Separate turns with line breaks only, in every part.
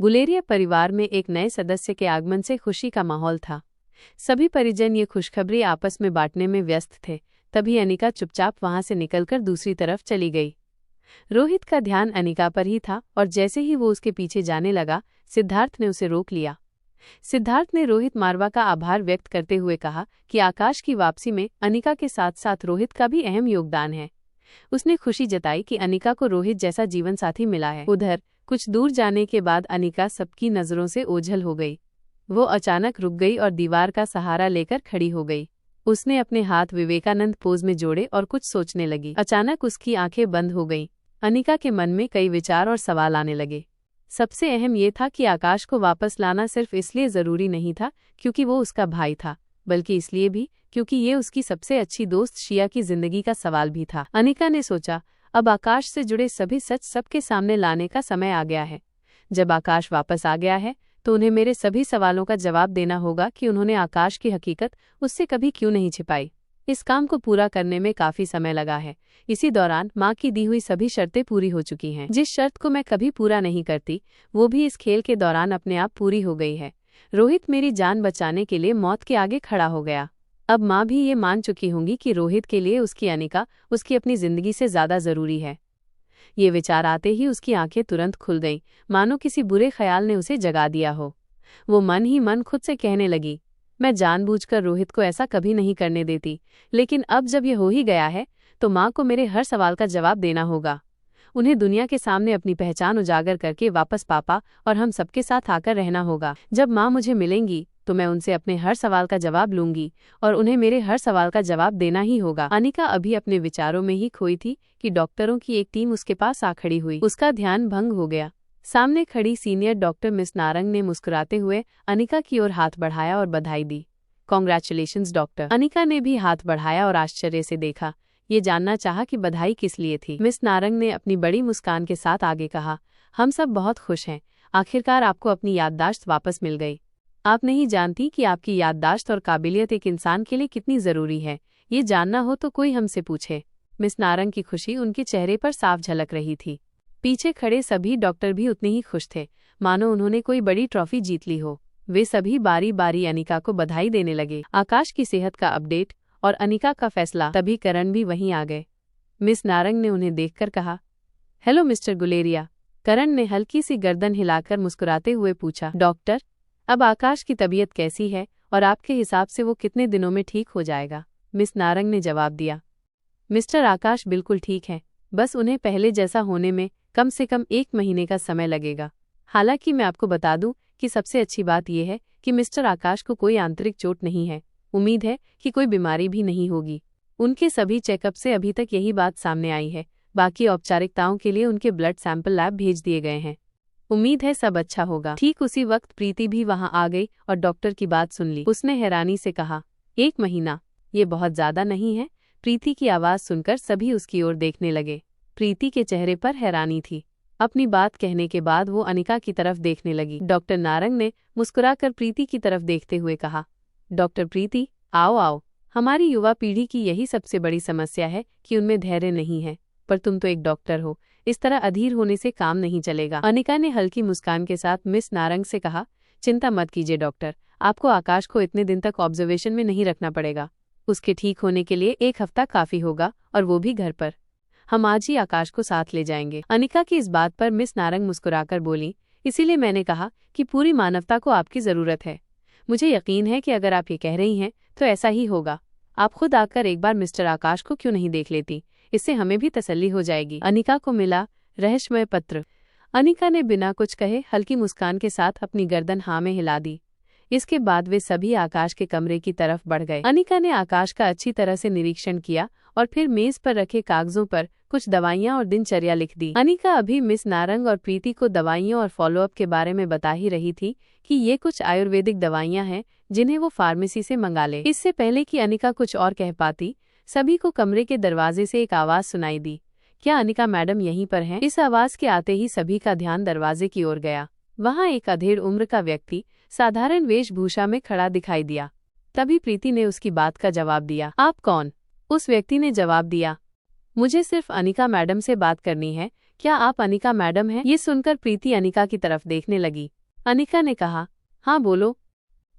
गुलेरिया परिवार में एक नए सदस्य के आगमन से खुशी का माहौल था। सभी परिजन ये खुशखबरी आपस में बांटने में व्यस्त थे। तभी अनिका चुपचाप वहां से निकलकर दूसरी तरफ चली गई। रोहित का ध्यान अनिका पर ही था और जैसे ही वो उसके पीछे जाने लगा, सिद्धार्थ ने उसे रोक लिया। सिद्धार्थ ने रोहित मारवा का आभार व्यक्त करते हुए कहा कि आकाश की वापसी में अनिका के साथ साथ रोहित का भी अहम योगदान है। उसने खुशी जताई कि अनिका को रोहित जैसा जीवनसाथी मिला है। उधर कुछ दूर जाने के बाद अनिका सबकी नजरों से ओझल हो गई। वो अचानक रुक गई और दीवार का सहारा लेकर खड़ी हो गई। उसने अपने हाथ विवेकानंद पोज में जोड़े और कुछ सोचने लगी। अचानक उसकी आंखें बंद हो गईं। अनिका के मन में कई विचार और सवाल आने लगे। सबसे अहम ये था कि आकाश को वापस लाना सिर्फ इसलिए जरूरी नहीं था क्योंकि वो उसका भाई था, बल्कि इसलिए भी क्योंकि ये उसकी सबसे अच्छी दोस्त शिया की जिंदगी का सवाल भी था। अनिका ने सोचा, अब आकाश से जुड़े सभी सच सबके सामने लाने का समय आ गया है। जब आकाश वापस आ गया है तो उन्हें मेरे सभी सवालों का जवाब देना होगा कि उन्होंने आकाश की हकीकत उससे कभी क्यों नहीं छिपाई। इस काम को पूरा करने में काफी समय लगा है। इसी दौरान माँ की दी हुई सभी शर्तें पूरी हो चुकी हैं। जिस शर्त को मैं कभी पूरा नहीं करती, वो भी इस खेल के दौरान अपने आप पूरी हो गई है। रोहित मेरी जान बचाने के लिए मौत के आगे खड़ा हो गया। अब माँ भी ये मान चुकी होंगी कि रोहित के लिए उसकी अनिका उसकी अपनी जिंदगी से ज्यादा जरूरी है। ये विचार आते ही उसकी आंखें तुरंत खुल गईं, मानो किसी बुरे ख्याल ने उसे जगा दिया हो। वो मन ही मन खुद से कहने लगी, मैं जानबूझकर रोहित को ऐसा कभी नहीं करने देती, लेकिन अब जब ये हो ही गया है तो माँ को मेरे हर सवाल का जवाब देना होगा। उन्हें दुनिया के सामने अपनी पहचान उजागर करके वापस पापा और हम सबके साथ आकर रहना होगा। जब माँ मुझे मिलेंगी तो मैं उनसे अपने हर सवाल का जवाब लूंगी और उन्हें मेरे हर सवाल का जवाब देना ही होगा। अनिका अभी अपने विचारों में ही खोई थी कि डॉक्टरों की एक टीम उसके पास आ खड़ी हुई। उसका ध्यान भंग हो गया। सामने खड़ी सीनियर डॉक्टर मिस नारंग ने मुस्कुराते हुए अनिका की ओर हाथ बढ़ाया और बधाई दी। Congratulations doctor. अनिका ने भी हाथ बढ़ाया और आश्चर्य से देखा। ये जानना चाहा कि बधाई किस लिए थी। मिस नारंग ने अपनी बड़ी मुस्कान के साथ आगे कहा, हम सब बहुत खुश हैं। आखिरकार आपको अपनी याददाश्त वापस मिल गई। आप नहीं जानती कि आपकी याददाश्त और काबिलियत एक इंसान के लिए कितनी जरूरी है। ये जानना हो तो कोई हमसे पूछे। मिस नारंग की खुशी उनके चेहरे पर साफ झलक रही थी। पीछे खड़े सभी डॉक्टर भी उतने ही खुश थे, मानो उन्होंने कोई बड़ी ट्रॉफी जीत ली हो। वे सभी बारी बारी अनिका को बधाई देने लगे। आकाश की सेहत का अपडेट और अनिका का फैसला। तभी करण भी वहीं आ गए। मिस नारंग ने उन्हें देखकर कहा, हेलो मिस्टर गुलेरिया। करण ने हल्की सी गर्दन हिलाकर मुस्कुराते हुए पूछा, डॉक्टर, अब आकाश की तबीयत कैसी है और आपके हिसाब से वो कितने दिनों में ठीक हो जाएगा? मिस नारंग ने जवाब दिया, मिस्टर आकाश बिल्कुल ठीक है, बस उन्हें पहले जैसा होने में कम से कम 1 महीने का समय लगेगा। हालांकि मैं आपको बता दूं कि सबसे अच्छी बात यह है कि मिस्टर आकाश को कोई आंतरिक चोट नहीं है। उम्मीद है कि कोई बीमारी भी नहीं होगी। उनके सभी चेकअप से अभी तक यही बात सामने आई है। बाकी औपचारिकताओं के लिए उनके ब्लड सैंपल लैब भेज दिए गए हैं। उम्मीद है सब अच्छा होगा। ठीक उसी वक्त प्रीति भी वहां आ गई और डॉक्टर की बात सुन ली। उसने हैरानी से कहा, 1 महीना, ये बहुत ज्यादा नहीं है? प्रीति की आवाज सुनकर सभी उसकी ओर देखने लगे। प्रीति के चेहरे पर हैरानी थी। अपनी बात कहने के बाद वो अनिका की तरफ देखने लगी। डॉक्टर नारंग ने मुस्कुराकर प्रीति की तरफ देखते हुए कहा, डॉक्टर प्रीति, आओ आओ। हमारी युवा पीढ़ी की यही सबसे बड़ी समस्या है कि उनमें धैर्य नहीं है, पर तुम तो एक डॉक्टर हो, इस तरह अधीर होने से काम नहीं चलेगा। अनिका ने हल्की मुस्कान के साथ मिस नारंग से कहा, चिंता मत कीजिए डॉक्टर, आपको आकाश को इतने दिन तक ऑब्जर्वेशन में नहीं रखना पड़ेगा। उसके ठीक होने के लिए 1 हफ्ता काफी होगा, और वो भी घर पर। हम आज ही आकाश को साथ ले जाएंगे। अनिका की इस बात पर मिस नारंग मुस्कुराकर बोली, इसीलिए मैंने कहा कि पूरी मानवता को आपकी जरूरत है। मुझे यकीन है कि अगर आप ये कह रही हैं तो ऐसा ही होगा। आप खुद आकर एक बार मिस्टर आकाश को क्यों नहीं देख लेती? इससे हमें भी तसल्ली हो जाएगी। अनिका को मिला रहस्यमय पत्र। अनिका ने बिना कुछ कहे हल्की मुस्कान के साथ अपनी गर्दन हाँ में हिला दी। इसके बाद वे सभी आकाश के कमरे की तरफ बढ़ गए। अनिका ने आकाश का अच्छी तरह से निरीक्षण किया और फिर मेज पर रखे कागजों पर कुछ दवाइयां और दिनचर्या लिख दी। अनिका अभी मिस नारंग और प्रीति को दवाइयों और फॉलोअप के बारे में बता ही रही थी कि ये कुछ आयुर्वेदिक दवाइयां हैं जिन्हें वो फार्मेसी से मंगा ले। इससे पहले कि अनिका कुछ और कह पाती, सभी को कमरे के दरवाजे से एक आवाज सुनाई दी, क्या अनिका मैडम यहीं पर हैं? इस आवाज के आते ही सभी का ध्यान दरवाजे की ओर गया। वहां एक अधेड़ उम्र का व्यक्ति साधारण वेशभूषा में खड़ा दिखाई दिया। तभी प्रीति ने उसकी बात का जवाब दिया, आप कौन? उस व्यक्ति ने जवाब दिया, मुझे सिर्फ अनिका मैडम से बात करनी है, क्या आप अनिका मैडम हैं? ये सुनकर प्रीति अनिका की तरफ देखने लगी। अनिका ने कहा, हाँ बोलो,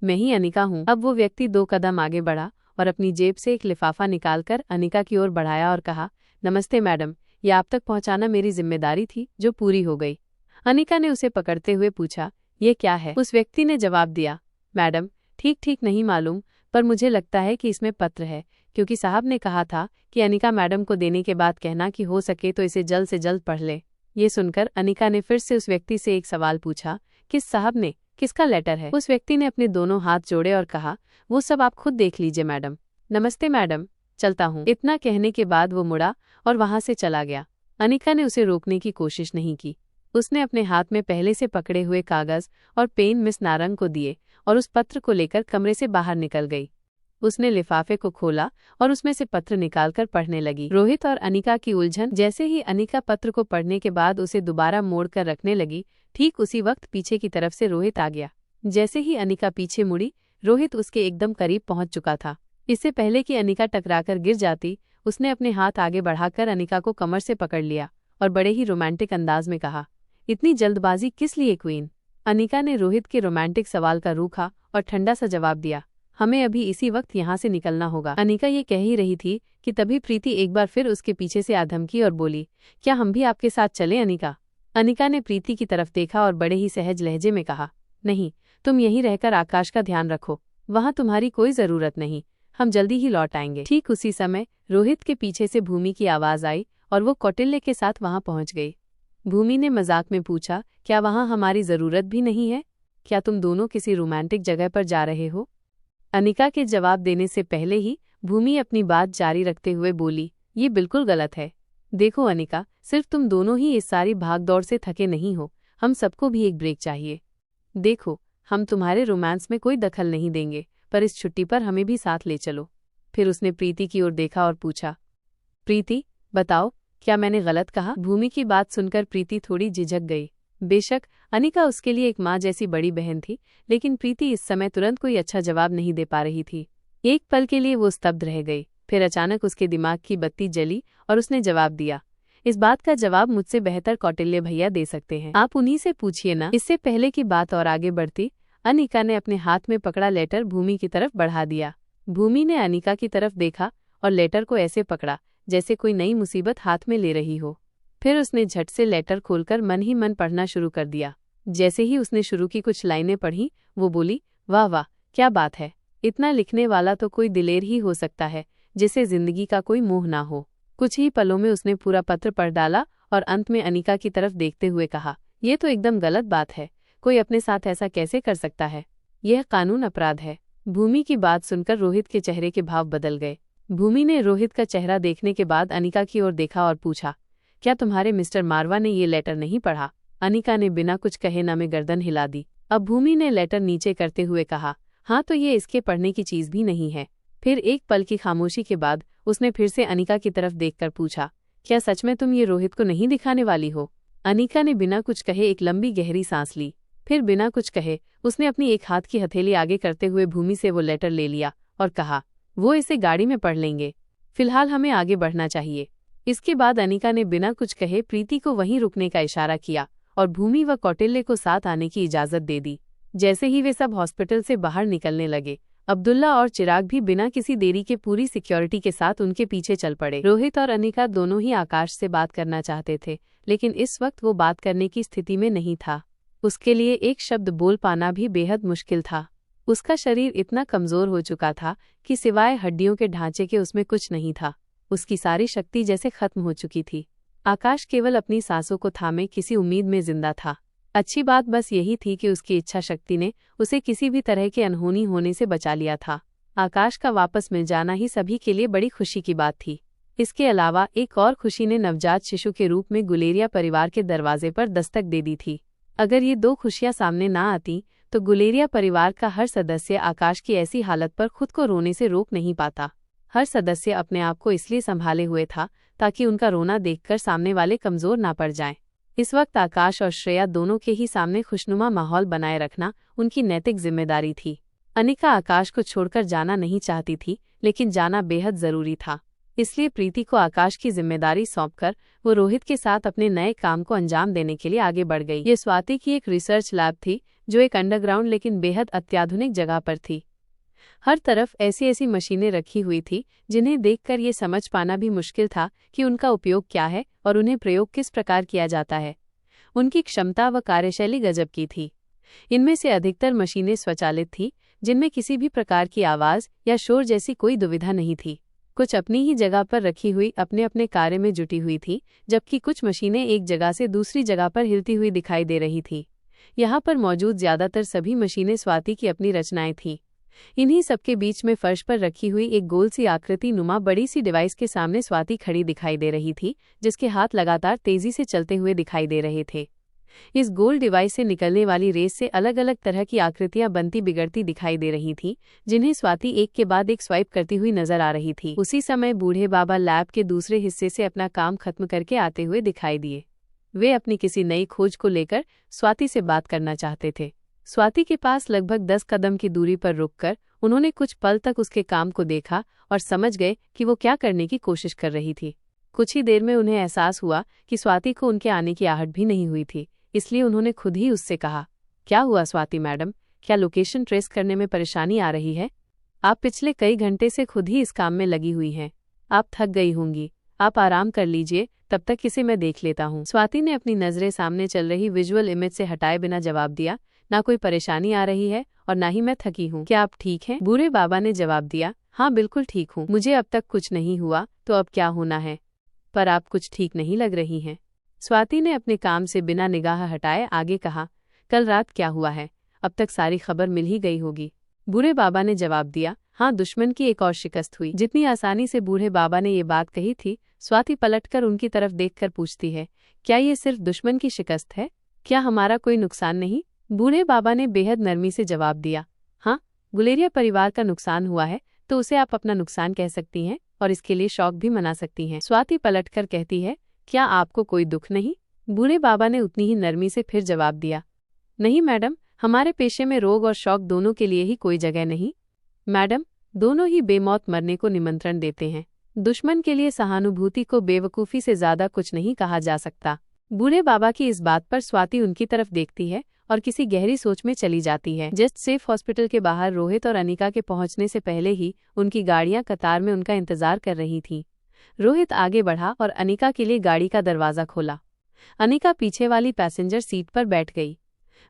मैं ही अनिका हूँ। अब वो व्यक्ति 2 कदम आगे बढ़ा और अपनी जेब से एक लिफाफा निकालकर अनिका की ओर बढ़ाया और कहा, नमस्ते मैडम, ये आप तक पहुँचाना मेरी जिम्मेदारी थी जो पूरी हो गई। अनिका ने उसे पकड़ते हुए पूछा, ये क्या है? उस व्यक्ति ने जवाब दिया, मैडम ठीक नहीं मालूम, पर मुझे लगता है कि इसमें पत्र है, क्योंकि साहब ने कहा था कि अनिका मैडम को देने के बाद कहना कि हो सके तो इसे जल्द से जल्द पढ़ ले। ये सुनकर अनिका ने फिर से उस व्यक्ति से एक सवाल पूछा, किस साहब ने? किसका लेटर है? उस व्यक्ति ने अपने दोनों हाथ जोड़े और कहा, वो सब आप खुद देख लीजिए मैडम। नमस्ते मैडम, चलता हूँ। इतना कहने के बाद वो मुड़ा और वहां से चला गया। अनिका ने उसे रोकने की कोशिश नहीं की। उसने अपने हाथ में पहले से पकड़े हुए कागज और पेन मिस नारंग को दिए और उस पत्र को लेकर कमरे से बाहर निकल गई। उसने लिफाफे को खोला और उसमें से पत्र निकालकर पढ़ने लगी। रोहित और अनिका की उलझन। जैसे ही अनिका पत्र को पढ़ने के बाद उसे दोबारा मोड़कर रखने लगी, ठीक उसी वक्त पीछे की तरफ से रोहित आ गया। जैसे ही अनिका पीछे मुड़ी, रोहित उसके एकदम करीब पहुंच चुका था। इससे पहले कि अनिका टकराकर गिर जाती, उसने अपने हाथ आगे बढ़ाकर अनिका को कमर से पकड़ लिया और बड़े ही रोमांटिक अंदाज में कहा, इतनी जल्दबाजी किस लिए क्वीन? अनिका ने रोहित के रोमांटिक सवाल का रूखा और ठंडा सा जवाब दिया, हमें अभी इसी वक्त यहाँ से निकलना होगा। अनिका ये कह ही रही थी कि तभी प्रीति एक बार फिर उसके पीछे से आ धमकी और बोली, क्या हम भी आपके साथ चले अनिका? अनिका ने प्रीति की तरफ देखा और बड़े ही सहज लहजे में कहा, नहीं, तुम यहीं रहकर आकाश का ध्यान रखो, वहाँ तुम्हारी कोई जरूरत नहीं, हम जल्दी ही लौट आएंगे। ठीक उसी समय रोहित के पीछे से भूमि की आवाज आई और वो कौटिल्य के साथ वहाँ पहुँच गई। भूमि ने मजाक में पूछा, क्या वहाँ हमारी जरूरत भी नहीं है? क्या तुम दोनों किसी रोमांटिक जगह पर जा रहे हो? अनिका के जवाब देने से पहले ही भूमि अपनी बात जारी रखते हुए बोली, ये बिल्कुल गलत है। देखो अनिका, सिर्फ तुम दोनों ही इस सारी भागदौड़ से थके नहीं हो, हम सबको भी एक ब्रेक चाहिए। देखो, हम तुम्हारे रोमांस में कोई दखल नहीं देंगे, पर इस छुट्टी पर हमें भी साथ ले चलो। फिर उसने प्रीति की ओर देखा और पूछा, प्रीति बताओ, क्या मैंने गलत कहा? भूमि की बात सुनकर प्रीति थोड़ी झिझक गई। बेशक अनिका उसके लिए एक माँ जैसी बड़ी बहन थी, लेकिन प्रीति इस समय तुरंत कोई अच्छा जवाब नहीं दे पा रही थी। एक पल के लिए वो स्तब्ध रह गई। फिर अचानक उसके दिमाग की बत्ती जली और उसने जवाब दिया, इस बात का जवाब मुझसे बेहतर कौटिल्य भैया दे सकते हैं, आप उन्हीं से पूछिए ना। इससे पहले की बात और आगे बढ़ती, अनिका ने अपने हाथ में पकड़ा लेटर भूमि की तरफ बढ़ा दिया। भूमि ने अनिका की तरफ देखा और लेटर को ऐसे पकड़ा जैसे कोई नई मुसीबत हाथ में ले रही हो। फिर उसने झट से लेटर खोलकर मन ही मन पढ़ना शुरू कर दिया। जैसे ही उसने शुरू की कुछ लाइनें पढ़ी, वो बोली, वाह वाह, क्या बात है, इतना लिखने वाला तो कोई दिलेर ही हो सकता है जिसे जिंदगी का कोई मोह ना हो। कुछ ही पलों में उसने पूरा पत्र पढ़ डाला और अंत में अनिका की तरफ देखते हुए कहा, यह तो एकदम गलत बात है, कोई अपने साथ ऐसा कैसे कर सकता है, यह कानून अपराध है। भूमि की बात सुनकर रोहित के चेहरे के भाव बदल गए। भूमि ने रोहित का चेहरा देखने के बाद अनिका की ओर देखा और पूछा, क्या तुम्हारे मिस्टर मारवा ने ये लेटर नहीं पढ़ा? अनिका ने बिना कुछ कहे न में गर्दन हिला दी। अब भूमि ने लेटर नीचे करते हुए कहा, हाँ तो ये इसके पढ़ने की चीज भी नहीं है। फिर एक पल की खामोशी के बाद उसने फिर से अनिका की तरफ देखकर पूछा, क्या सच में तुम ये रोहित को नहीं दिखाने वाली हो? अनिका ने बिना कुछ कहे एक लंबी गहरी सांस ली। फिर बिना कुछ कहे उसने अपनी एक हाथ की हथेली आगे करते हुए भूमि से वो लेटर ले लिया और कहा, वो इसे गाड़ी में पढ़ लेंगे, फिलहाल हमें आगे बढ़ना चाहिए। इसके बाद अनिका ने बिना कुछ कहे प्रीति को वहीं रुकने का इशारा किया और भूमि व कौटिल्य को साथ आने की इजाजत दे दी। जैसे ही वे सब हॉस्पिटल से बाहर निकलने लगे, अब्दुल्ला और चिराग भी बिना किसी देरी के पूरी सिक्योरिटी के साथ उनके पीछे चल पड़े। रोहित और अनिका दोनों ही आकाश से बात करना चाहते थे, लेकिन इस वक्त वो बात करने की स्थिति में नहीं था। उसके लिए एक शब्द बोल पाना भी बेहद मुश्किल था। उसका शरीर इतना कमजोर हो चुका था कि सिवाय हड्डियों के ढांचे के उसमें कुछ नहीं था। उसकी सारी शक्ति जैसे खत्म हो चुकी थी। आकाश केवल अपनी सांसों को थामे किसी उम्मीद में जिंदा था। अच्छी बात बस यही थी कि उसकी इच्छा शक्ति ने उसे किसी भी तरह के अनहोनी होने से बचा लिया था। आकाश का वापस मिल जाना ही सभी के लिए बड़ी खुशी की बात थी। इसके अलावा एक और खुशी ने नवजात शिशु के रूप में गुलेरिया परिवार के दरवाजे पर दस्तक दे दी थी। अगर ये दो खुशियां सामने ना आती तो गुलेरिया परिवार का हर सदस्य आकाश की ऐसी हालत पर खुद को रोने से रोक नहीं पाता। हर सदस्य अपने आप को इसलिए संभाले हुए था ताकि उनका रोना देखकर सामने वाले कमजोर ना पड़ जाएं। इस वक्त आकाश और श्रेया दोनों के ही सामने खुशनुमा माहौल बनाए रखना उनकी नैतिक जिम्मेदारी थी। अनिका आकाश को छोड़कर जाना नहीं चाहती थी, लेकिन जाना बेहद जरूरी था। इसलिए प्रीति को आकाश की जिम्मेदारी सौंपकर वो रोहित के साथ अपने नए काम को अंजाम देने के लिए आगे बढ़ गई। ये स्वाति की एक रिसर्च लैब थी जो एक अंडरग्राउंड लेकिन बेहद अत्याधुनिक जगह पर थी। हर तरफ ऐसी ऐसी मशीनें रखी हुई थी जिन्हें देखकर ये समझ पाना भी मुश्किल था कि उनका उपयोग क्या है और उन्हें प्रयोग किस प्रकार किया जाता है। उनकी क्षमता व कार्यशैली गजब की थी। इनमें से अधिकतर मशीनें स्वचालित थीं, जिनमें किसी भी प्रकार की आवाज या शोर जैसी कोई दुविधा नहीं थी। कुछ अपनी ही जगह पर रखी हुई अपने अपने कार्य में जुटी हुई थी, जबकि कुछ मशीनें एक जगह से दूसरी जगह पर हिलती हुई दिखाई दे रही थी। यहाँ पर मौजूद ज्यादातर सभी मशीनें स्वाति की अपनी रचनाएं थीं। इन्हीं सबके बीच में फर्श पर रखी हुई एक गोल सी आकृति नुमा बड़ी सी डिवाइस के सामने स्वाति खड़ी दिखाई दे रही थी, जिसके हाथ लगातार तेजी से चलते हुए दिखाई दे रहे थे। इस गोल डिवाइस से निकलने वाली रेस से अलग अलग तरह की आकृतियां बनती बिगड़ती दिखाई दे रही थीं, जिन्हें स्वाति एक के बाद एक स्वाइप करती हुई नजर आ रही थी। उसी समय बूढ़े बाबा लैब के दूसरे हिस्से से अपना काम खत्म करके आते हुए दिखाई दिए। वे अपनी किसी नई खोज को लेकर स्वाति से बात करना चाहते थे। स्वाति के पास लगभग 10 कदम की दूरी पर रुककर उन्होंने कुछ पल तक उसके काम को देखा और समझ गए कि वो क्या करने की कोशिश कर रही थी। कुछ ही देर में उन्हें एहसास हुआ कि स्वाति को उनके आने की आहट भी नहीं हुई थी, इसलिए उन्होंने खुद ही उससे कहा, क्या हुआ स्वाति मैडम, क्या लोकेशन ट्रेस करने में परेशानी आ रही है? आप पिछले कई घंटे से खुद ही इस काम में लगी हुई हैं। आप थक गई होंगी, आप आराम कर लीजिए, तब तक इसे मैं देख लेता हूँ। स्वाति ने अपनी नजरें सामने चल रही विजुअल इमेज से हटाए बिना जवाब दिया, ना कोई परेशानी आ रही है और ना ही मैं थकी हूँ। क्या आप ठीक हैं? बूढ़े बाबा ने जवाब दिया, हाँ बिल्कुल ठीक हूँ, मुझे अब तक कुछ नहीं हुआ तो अब क्या होना है, पर आप कुछ ठीक नहीं लग रही हैं। स्वाति ने अपने काम से बिना निगाह हटाए आगे कहा, कल रात क्या हुआ है? अब तक सारी खबर मिल ही गई होगी। बूढ़े बाबा ने जवाब दिया, हाँ दुश्मन की एक और शिकस्त हुई। जितनी आसानी से बूढ़े बाबा ने ये बात कही थी, स्वाति पलटकर उनकी तरफ देखकर पूछती है, क्या ये सिर्फ दुश्मन की शिकस्त है? क्या हमारा कोई नुकसान नहीं? बूढ़े बाबा ने बेहद नरमी से जवाब दिया, हाँ गुलेरिया परिवार का नुकसान हुआ है तो उसे आप अपना नुकसान कह सकती हैं और इसके लिए शौक भी मना सकती हैं। स्वाति पलटकर कहती है, क्या आपको कोई दुख नहीं? बूढ़े बाबा ने उतनी ही नरमी से फिर जवाब दिया, नहीं मैडम, हमारे पेशे में रोग और शौक दोनों के लिए ही कोई जगह नहीं। मैडम, दोनों ही बेमौत मरने को निमंत्रण देते हैं। दुश्मन के लिए सहानुभूति को बेवकूफ़ी से ज्यादा कुछ नहीं कहा जा सकता। बूढ़े बाबा की इस बात पर स्वाति उनकी तरफ देखती है और किसी गहरी सोच में चली जाती है। जस्ट सेफ हॉस्पिटल के बाहर रोहित और अनिका के पहुंचने से पहले ही उनकी गाड़ियां कतार में उनका इंतजार कर रही थीं। रोहित आगे बढ़ा और अनिका के लिए गाड़ी का दरवाजा खोला। अनिका पीछे वाली पैसेंजर सीट पर बैठ गई।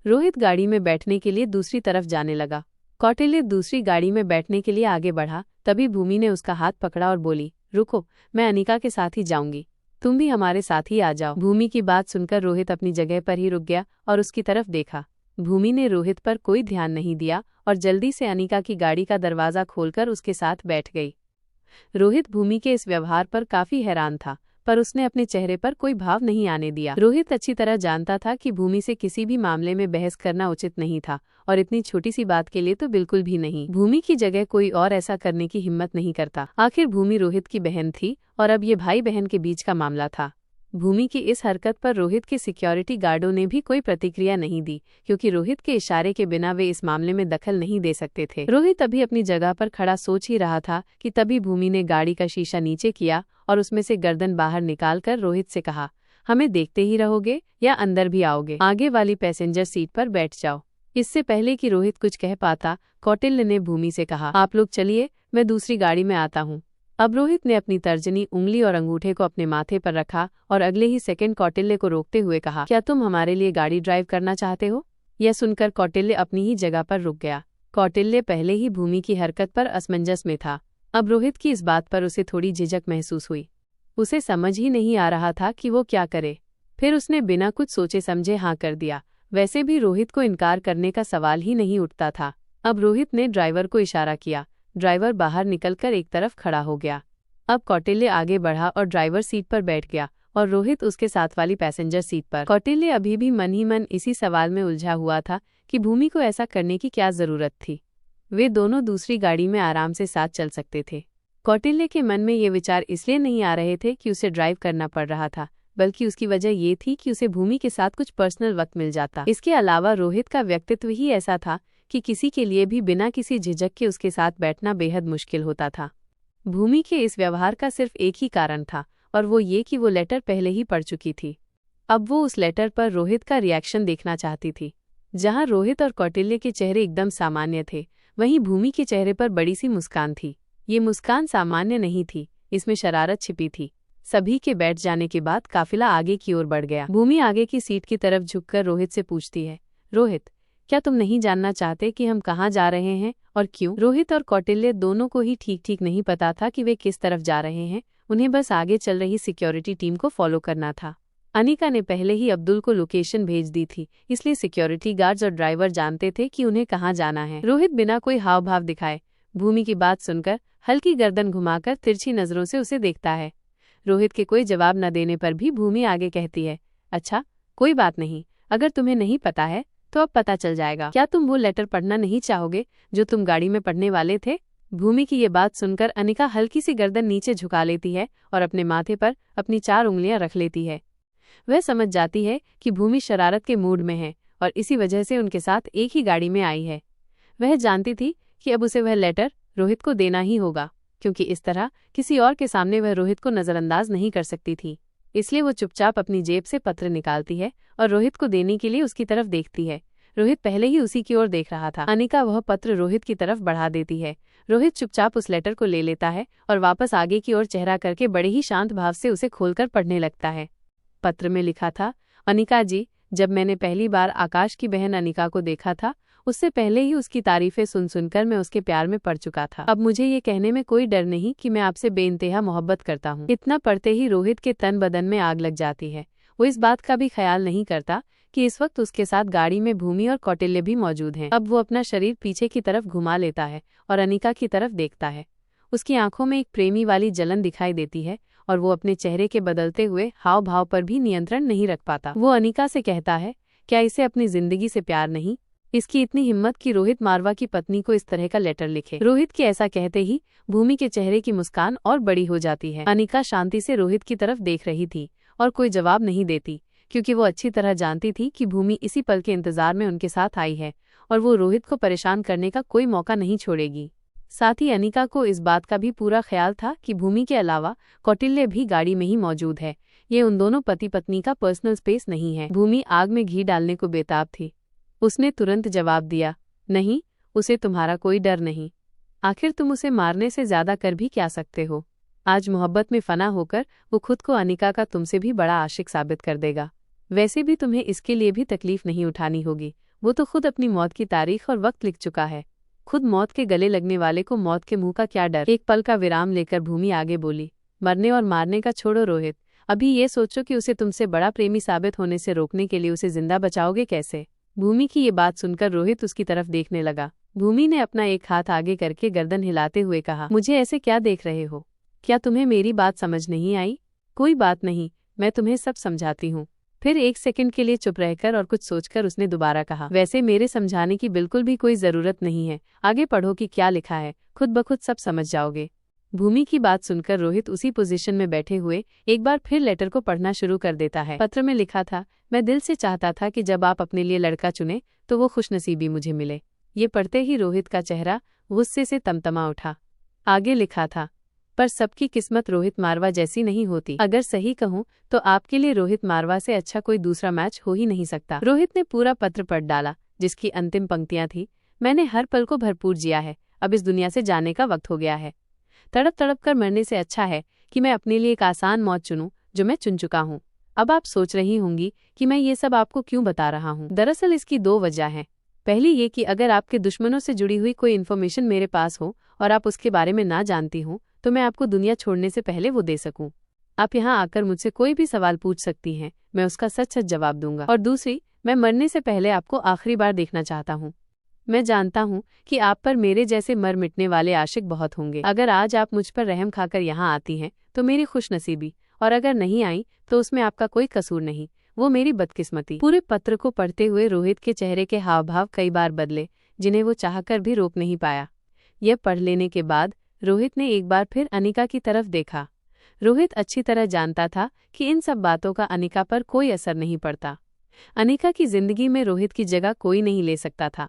रोहित गाड़ी में बैठने के लिए दूसरी तरफ जाने लगा। कौटिल्य दूसरी गाड़ी में बैठने के लिए आगे बढ़ा, तभी भूमि ने उसका हाथ पकड़ा और बोली, रुको, मैं अनिका के साथ ही जाऊंगी, तुम भी हमारे साथ ही आ जाओ। भूमि की बात सुनकर रोहित अपनी जगह पर ही रुक गया और उसकी तरफ देखा। भूमि ने रोहित पर कोई ध्यान नहीं दिया और जल्दी से अनिका की गाड़ी का दरवाजा खोलकर उसके साथ बैठ गई। रोहित भूमि के इस व्यवहार पर काफी हैरान था, पर उसने अपने चेहरे पर कोई भाव नहीं आने दिया। रोहित अच्छी तरह जानता था कि भूमि से किसी भी मामले में बहस करना उचित नहीं था और इतनी छोटी सी बात के लिए तो बिल्कुल भी नहीं। भूमि की जगह कोई और ऐसा करने की हिम्मत नहीं करता। आखिर भूमि रोहित की बहन थी और अब ये भाई बहन के बीच का मामला था। भूमि की इस हरकत पर रोहित के सिक्योरिटी गार्डों ने भी कोई प्रतिक्रिया नहीं दी, क्योंकि रोहित के इशारे के बिना वे इस मामले में दखल नहीं दे सकते थे। रोहित अभी अपनी जगह पर खड़ा सोच ही रहा था कि तभी भूमि ने गाड़ी का शीशा नीचे किया और उसमें से गर्दन बाहर निकालकर रोहित से कहा, हमें देखते ही रहोगे या अंदर भी आओगे? आगे वाली पैसेंजर सीट पर बैठ जाओ। इससे पहले कि रोहित कुछ कह पाता, कौटिल्य ने भूमि से कहा, आप लोग चलिए, मैं दूसरी गाड़ी में आता हूँ। अब रोहित ने अपनी तर्जनी उंगली और अंगूठे को अपने माथे पर रखा और अगले ही सेकंड कौटिल्य को रोकते हुए कहा, क्या तुम हमारे लिए गाड़ी ड्राइव करना चाहते हो? यह सुनकर कौटिल्य अपनी ही जगह पर रुक गया। कौटिल्य पहले ही भूमि की हरकत पर असमंजस में था। अब रोहित की इस बात पर उसे थोड़ी झिझक महसूस हुई। उसे समझ ही नहीं आ रहा था कि वो क्या करे। फिर उसने बिना कुछ सोचे समझे हाँ कर दिया। वैसे भी रोहित को इनकार करने का सवाल ही नहीं उठता था। अब रोहित ने ड्राइवर को इशारा किया। ड्राइवर बाहर निकलकर एक तरफ खड़ा हो गया। अब कौटिल्य आगे बढ़ा और ड्राइवर सीट पर बैठ गया और रोहित उसके साथ वाली पैसेंजर सीट पर। कौटिल्य अभी भी मन ही मन इसी सवाल में उलझा हुआ था कि भूमि को ऐसा करने की क्या जरूरत थी। वे दोनों दूसरी गाड़ी में आराम से साथ चल सकते थे। कौटिल्य के मन में ये विचार इसलिए नहीं आ रहे थे कि उसे ड्राइव करना पड़ रहा था, बल्कि उसकी वजह ये थी कि उसे भूमि के साथ कुछ पर्सनल वक्त मिल जाता। इसके अलावा रोहित का व्यक्तित्व ही ऐसा था कि किसी के लिए भी बिना किसी झिझक के उसके साथ बैठना बेहद मुश्किल होता था। भूमि के इस व्यवहार का सिर्फ एक ही कारण था, और वो ये कि वो लेटर पहले ही पढ़ चुकी थी। अब वो उस लेटर पर रोहित का रिएक्शन देखना चाहती थी। जहां रोहित और कौटिल्य के चेहरे एकदम सामान्य थे, वहीं भूमि के चेहरे पर बड़ी सी मुस्कान थी। ये मुस्कान सामान्य नहीं थी, इसमें शरारत छिपी थी। सभी के बैठ जाने के बाद काफिला आगे की ओर बढ़ गया। भूमि आगे की सीट की तरफ झुककर रोहित से पूछती है, रोहित, क्या तुम नहीं जानना चाहते कि हम कहाँ जा रहे हैं और क्यों? रोहित और कौटिल्य दोनों को ही ठीक ठीक नहीं पता था कि वे किस तरफ जा रहे हैं। उन्हें बस आगे चल रही सिक्योरिटी टीम को फॉलो करना था। अनिका ने पहले ही अब्दुल को लोकेशन भेज दी थी, इसलिए सिक्योरिटी गार्ड्स और ड्राइवर जानते थे कि उन्हें कहाँ जाना है। रोहित बिना कोई हाव भाव दिखाए भूमि की बात सुनकर हल्की गर्दन घुमाकर तिरछी नजरों से उसे देखता है। रोहित के कोई जवाब न देने पर भी भूमि आगे कहती है, अच्छा कोई बात नहीं, अगर तुम्हें नहीं पता है तो अब पता चल जाएगा। क्या तुम वो लेटर पढ़ना नहीं चाहोगे जो तुम गाड़ी में पढ़ने वाले थे? भूमि की ये बात सुनकर अनिका हल्की सी गर्दन नीचे झुका लेती है और अपने माथे पर अपनी 4 उंगलियां रख लेती है। वह समझ जाती है कि भूमि शरारत के मूड में है और इसी वजह से उनके साथ एक ही गाड़ी में आई है। वह जानती थी कि अब उसे वह लेटर रोहित को देना ही होगा, क्योंकि इस तरह किसी और के सामने वह रोहित को नजरअंदाज नहीं कर सकती थी। इसलिए वो चुपचाप अपनी जेब से पत्र निकालती है और रोहित को देने के लिए उसकी तरफ देखती है। रोहित पहले ही उसी की ओर देख रहा था। अनिका वह पत्र रोहित की तरफ बढ़ा देती है। रोहित चुपचाप उस लेटर को ले लेता है और वापस आगे की ओर चेहरा करके बड़े ही शांत भाव से उसे खोलकर पढ़ने लगता है। पत्र में लिखा था, अनिका जी, जब मैंने पहली बार आकाश की बहन अनिका को देखा था, उससे पहले ही उसकी तारीफें सुन सुनकर मैं उसके प्यार में पड़ चुका था। अब मुझे ये कहने में कोई डर नहीं कि मैं आपसे बेइंतहा मोहब्बत करता हूँ। इतना पढ़ते ही रोहित के तन बदन में आग लग जाती है। वो इस बात का भी ख्याल नहीं करता कि इस वक्त उसके साथ गाड़ी में भूमि और कौटिल्य भी मौजूद हैं। अब वो अपना शरीर पीछे की तरफ घुमा लेता है और अनिका की तरफ देखता है। उसकी आंखों में एक प्रेमी वाली जलन दिखाई देती है और वो अपने चेहरे के बदलते हुए हाव भाव पर भी नियंत्रण नहीं रख पाता। वो अनिका से कहता है, क्या इसे अपनी जिंदगी से प्यार नहीं? इसकी इतनी हिम्मत कि रोहित मारवा की पत्नी को इस तरह का लेटर लिखे। रोहित के ऐसा कहते ही भूमि के चेहरे की मुस्कान और बड़ी हो जाती है। अनिका शांति से रोहित की तरफ देख रही थी और कोई जवाब नहीं देती, क्योंकि वो अच्छी तरह जानती थी कि भूमि इसी पल के इंतजार में उनके साथ आई है और वो रोहित को परेशान करने का कोई मौका नहीं छोड़ेगी। साथ ही अनिका को इस बात का भी पूरा ख्याल था कि भूमि के अलावा कौटिल्य भी गाड़ी में ही मौजूद है। ये उन दोनों पति पत्नी का पर्सनल स्पेस नहीं है। भूमि आग में घी डालने को बेताब थी। उसने तुरंत जवाब दिया, नहीं, उसे तुम्हारा कोई डर नहीं। आखिर तुम उसे मारने से ज्यादा कर भी क्या सकते हो? आज मोहब्बत में फना होकर वो खुद को अनिका का तुमसे भी बड़ा आशिक साबित कर देगा। वैसे भी तुम्हें इसके लिए भी तकलीफ नहीं उठानी होगी। वो तो खुद अपनी मौत की तारीख और वक्त लिख चुका है। खुद मौत के गले लगने वाले को मौत के मुंह का क्या डर? एक पल का विराम लेकर भूमि आगे बोली, मरने और मारने का छोड़ो रोहित, अभी ये सोचो कि उसे तुमसे बड़ा प्रेमी साबित होने से रोकने के लिए उसे जिंदा बचाओगे कैसे? भूमि की ये बात सुनकर रोहित उसकी तरफ देखने लगा। भूमि ने अपना एक हाथ आगे करके गर्दन हिलाते हुए कहा, मुझे ऐसे क्या देख रहे हो? क्या तुम्हें मेरी बात समझ नहीं आई? कोई बात नहीं, मैं तुम्हें सब समझाती हूँ। फिर 1 सेकंड के लिए चुप रहकर और कुछ सोचकर उसने दोबारा कहा, वैसे मेरे समझाने की बिल्कुल भी कोई जरूरत नहीं है। आगे पढ़ो कि क्या लिखा है, खुद ब खुद सब समझ जाओगे। भूमि की बात सुनकर रोहित उसी पोजीशन में बैठे हुए एक बार फिर लेटर को पढ़ना शुरू कर देता है। पत्र में लिखा था, मैं दिल से चाहता था कि जब आप अपने लिए लड़का चुने तो वो खुशनसीबी मुझे मिले। ये पढ़ते ही रोहित का चेहरा गुस्से से तमतमा उठा। आगे लिखा था, पर सबकी किस्मत रोहित मारवा जैसी नहीं होती। अगर सही कहूँ तो आपके लिए रोहित मारवा से अच्छा कोई दूसरा मैच हो ही नहीं सकता। रोहित ने पूरा पत्र पढ़ डाला, जिसकी अंतिम पंक्तियां थी, मैंने हर पल को भरपूर जिया है, अब इस दुनिया से जाने का वक्त हो गया है। तड़प तड़प कर मरने से अच्छा है कि मैं अपने लिए एक आसान मौत चुनूं, जो मैं चुन चुका हूँ। अब आप सोच रही होंगी कि मैं ये सब आपको क्यों बता रहा हूँ। दरअसल इसकी 2 वजह हैं। पहली ये कि अगर आपके दुश्मनों से जुड़ी हुई कोई इन्फॉर्मेशन मेरे पास हो और आप उसके बारे में ना जानती हो, तो मैं आपको दुनिया छोड़ने से पहले वो दे सकूं। आप यहाँ आकर मुझसे कोई भी सवाल पूछ सकती हैं, मैं उसका सच सच जवाब दूंगा। और दूसरी, मैं मरने से पहले आपको आखिरी बार देखना चाहता हूँ। मैं जानता हूँ कि आप पर मेरे जैसे मर मिटने वाले आशिक बहुत होंगे। अगर आज आप मुझ पर रहम खाकर यहाँ आती हैं तो मेरी खुशनसीबी, और अगर नहीं आई तो उसमें आपका कोई कसूर नहीं, वो मेरी बदकिस्मती। पूरे पत्र को पढ़ते हुए रोहित के चेहरे के हाव भाव कई बार बदले, जिन्हें वो चाहकर भी रोक नहीं पाया। यह पढ़ लेने के बाद रोहित ने एक बार फिर अनिका की तरफ देखा। रोहित अच्छी तरह जानता था कि इन सब बातों का अनिका पर कोई असर नहीं पड़ता। अनिका की जिंदगी में रोहित की जगह कोई नहीं ले सकता था,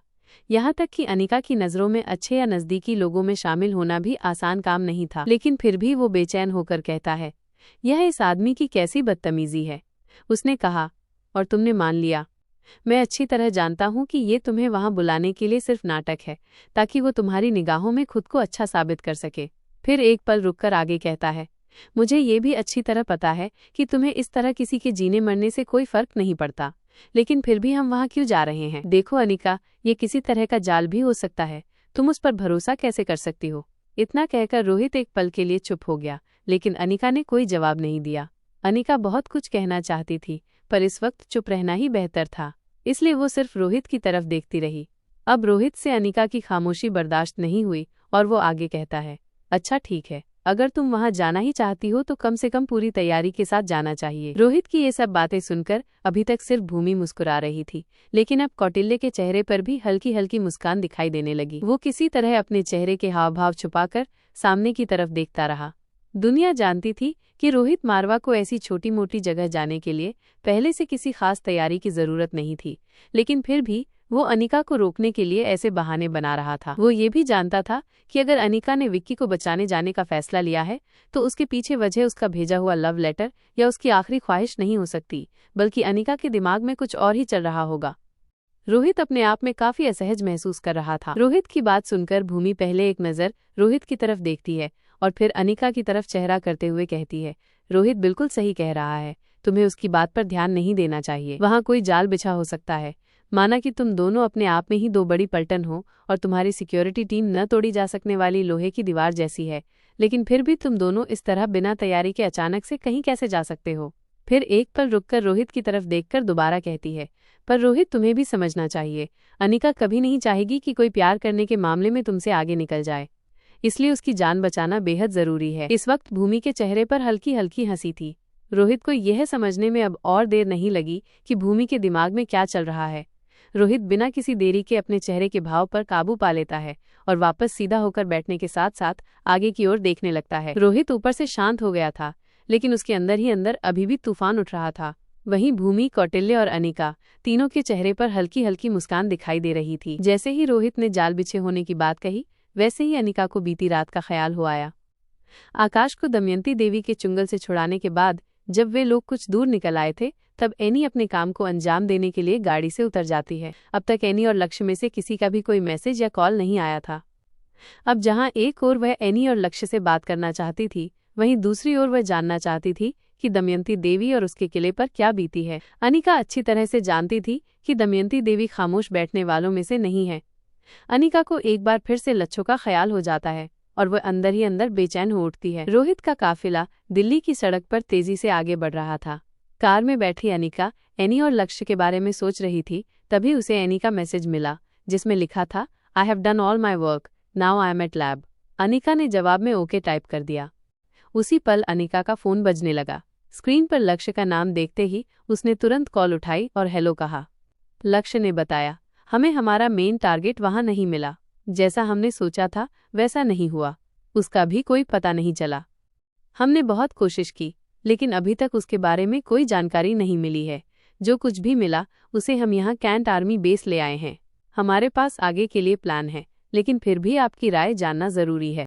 यहाँ तक कि अनिका की नज़रों में अच्छे या नज़दीकी लोगों में शामिल होना भी आसान काम नहीं था। लेकिन फिर भी वो बेचैन होकर कहता है, यह इस आदमी की कैसी बदतमीजी है। उसने कहा, और तुमने मान लिया। मैं अच्छी तरह जानता हूँ कि ये तुम्हें वहाँ बुलाने के लिए सिर्फ नाटक है, ताकि वो तुम्हारी निगाहों में खुद को अच्छा साबित कर सके। फिर एक पल रुककर आगे कहता है, मुझे ये भी अच्छी तरह पता है कि तुम्हें इस तरह किसी के जीने मरने से कोई फर्क नहीं पड़ता, लेकिन फिर भी हम वहाँ क्यों जा रहे हैं? देखो अनिका, ये किसी तरह का जाल भी हो सकता है। तुम उस पर भरोसा कैसे कर सकती हो? इतना कहकर रोहित एक पल के लिए चुप हो गया, लेकिन अनिका ने कोई जवाब नहीं दिया। अनिका बहुत कुछ कहना चाहती थी, पर इस वक्त चुप रहना ही बेहतर था, इसलिए वो सिर्फ रोहित की तरफ देखती रही। अब रोहित से अनिका की खामोशी बर्दाश्त नहीं हुई और वो आगे कहता है, अच्छा ठीक है, अगर तुम वहां जाना ही चाहती हो तो कम से कम पूरी तैयारी के साथ जाना चाहिए। रोहित की ये सब बातें सुनकर अभी तक सिर्फ भूमि मुस्कुरा रही थी, लेकिन अब कौटिल्य के चेहरे पर भी हल्की हल्की मुस्कान दिखाई देने लगी। वो किसी तरह अपने चेहरे के हाव भाव छुपाकर सामने की तरफ देखता रहा। दुनिया जानती थी कि रोहित मारवा को ऐसी छोटी मोटी जगह जाने के लिए पहले से किसी खास तैयारी की जरूरत नहीं थी, लेकिन फिर भी वो अनिका को रोकने के लिए ऐसे बहाने बना रहा था। वो ये भी जानता था कि अगर अनिका ने विक्की को बचाने जाने का फैसला लिया है तो उसके पीछे वजह उसका भेजा हुआ लव लेटर या उसकी आखिरी ख्वाहिश नहीं हो सकती, बल्कि अनिका के दिमाग में कुछ और ही चल रहा होगा। रोहित अपने आप में काफी असहज महसूस कर रहा था। रोहित की बात सुनकर भूमि पहले एक नज़र रोहित की तरफ देखती है और फिर अनिका की तरफ चेहरा करते हुए कहती है, रोहित बिल्कुल सही कह रहा है, तुम्हें उसकी बात पर ध्यान नहीं देना चाहिए। वहाँ कोई जाल बिछा हो सकता है। माना कि तुम दोनों अपने आप में ही दो बड़ी पलटन हो और तुम्हारी सिक्योरिटी टीम न तोड़ी जा सकने वाली लोहे की दीवार जैसी है, लेकिन फिर भी तुम दोनों इस तरह बिना तैयारी के अचानक से कहीं कैसे जा सकते हो? फिर एक पल रुककर रोहित की तरफ देखकर दोबारा कहती है, पर रोहित तुम्हें भी समझना चाहिए, अनिका कभी नहीं चाहेगी कि कोई प्यार करने के मामले में तुमसे आगे निकल जाए, इसलिए उसकी जान बचाना बेहद जरूरी है। इस वक्त भूमि के चेहरे पर हल्की हल्की हंसी थी। रोहित को यह समझने में अब और देर नहीं लगी कि भूमि के दिमाग में क्या चल रहा है। रोहित बिना किसी देरी के अपने चेहरे के भाव पर काबू पा लेता है और वापस सीधा होकर बैठने के साथ साथ आगे की ओर देखने लगता है। रोहित ऊपर से शांत हो गया था, लेकिन उसके अंदर ही अंदर अभी भी तूफान उठ रहा था। वहीं भूमि, कौटिल्य और अनिका तीनों के चेहरे पर हल्की हल्की मुस्कान दिखाई दे रही थी। जैसे ही रोहित ने जाल बिछे होने की बात कही, वैसे ही अनिका को बीती रात का ख्याल हो आया। आकाश को दमयंती देवी के चुंगल से छुड़ाने के बाद जब वे लोग कुछ दूर निकल आए थे, तब एनी अपने काम को अंजाम देने के लिए गाड़ी से उतर जाती है। अब तक एनी और लक्ष्य में से किसी का भी कोई मैसेज या कॉल नहीं आया था। अब जहां एक ओर वह एनी और लक्ष्य से बात करना चाहती थी, वहीं दूसरी ओर वह जानना चाहती थी कि दमयंती देवी और उसके किले पर क्या बीती है। अनिका अच्छी तरह से जानती थी कि दमयंती देवी खामोश बैठने वालों में से नहीं है। अनिका को एक बार फिर से लच्छों का ख्याल हो जाता है और वह अंदर ही अंदर बेचैन हो उठती है। रोहित का काफिला दिल्ली की सड़क पर तेजी से आगे बढ़ रहा था। कार में बैठी अनिका एनी और लक्ष्य के बारे में सोच रही थी, तभी उसे एनी का मैसेज मिला जिसमें लिखा था, I have done all my work, now I am at lab. Anika ने जवाब में ओके टाइप कर दिया। उसी पल अनिका का फोन बजने लगा। स्क्रीन पर लक्ष्य का नाम देखते ही उसने तुरंत कॉल उठाई और हेलो कहा। लक्ष्य ने बताया, हमें हमारा मेन टारगेट वहां नहीं मिला, जैसा हमने सोचा था वैसा नहीं हुआ, उसका भी कोई पता नहीं चला। हमने बहुत कोशिश की, लेकिन अभी तक उसके बारे में कोई जानकारी नहीं मिली है। जो कुछ भी मिला उसे हम यहाँ कैंट आर्मी बेस ले आए हैं। हमारे पास आगे के लिए प्लान है, लेकिन फिर भी आपकी राय जानना जरूरी है।